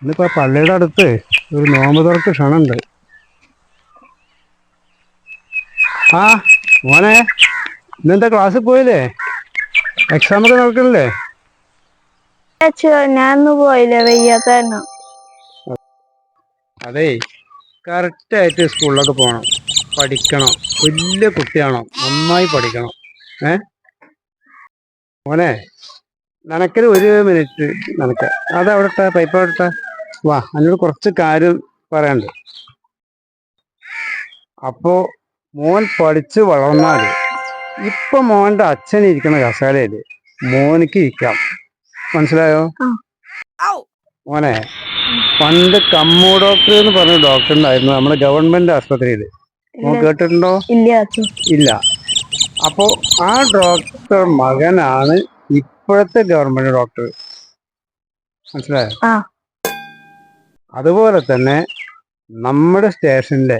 ഇന്നിപ്പോ പള്ളിയുടെ അടുത്ത് ഒരു നോമ്പ് തുറക്ക് ക്ഷണുണ്ട്. ആ മോനെ, ഇന്നെന്താ ക്ലാസ്സിൽ പോയില്ലേ? എക്സാം ഒക്കെ നടക്കണില്ലേ? ഞാനൊന്നും പോയില്ല, വയ്യാത്ത. അതേ, കറക്റ്റായിട്ട് സ്കൂളിലൊക്കെ പോകണം, പഠിക്കണം, വലിയ കുട്ടിയാണോ, നന്നായി പഠിക്കണം. മോനെ, നിനക്കൊരു 1 മിനിറ്റ്, നിനക്ക് അതവിടത്തെ പൈപ്പ് അവിടത്തെ വാ, അതിനോട് കുറച്ച് കാര്യം പറയാനുണ്ട്. അപ്പോ മോൻ പഠിച്ച് വളർന്നാല് ഇപ്പൊ മോന്റെ അച്ഛൻ ഇരിക്കുന്ന കസേരയില് മോനിക്ക് ഇരിക്കാം. മനസ്സിലായോ മോനെ? പണ്ട് കമ്മു ഡോക്ടർ എന്ന് പറഞ്ഞ ഡോക്ടർ ഉണ്ടായിരുന്നു നമ്മുടെ ഗവൺമെന്റ് ആശുപത്രിയിൽ. മോൻ കേട്ടിട്ടുണ്ടോ? ഇല്ല. അപ്പോ ആ ഡോക്ടർ മകനാണ് ഇപ്പോഴത്തെ ഗവൺമെന്റ് ഡോക്ടർ. മനസ്സിലായോ? അതുപോലെ തന്നെ നമ്മുടെ സ്റ്റേഷനിലെ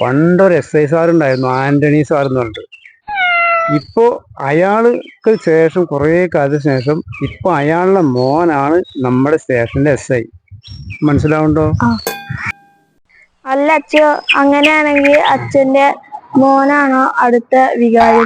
പണ്ടൊരു SI സാർ ഉണ്ടായിരുന്നു, ആന്റണി സാർ എന്ന് പറഞ്ഞിട്ട്. ഇപ്പോ അയാൾക്ക് ശേഷം കുറേ കാലത്തിന് ശേഷം ഇപ്പൊ അയാളുടെ മോനാണ് നമ്മുടെ സ്റ്റേഷനിലെ SI. മനസ്സിലാവുണ്ടോ? അല്ല അച്ഛ, അങ്ങനെയാണെങ്കിൽ അച്ഛന്റെ മോനാണോ അടുത്ത വികാരി?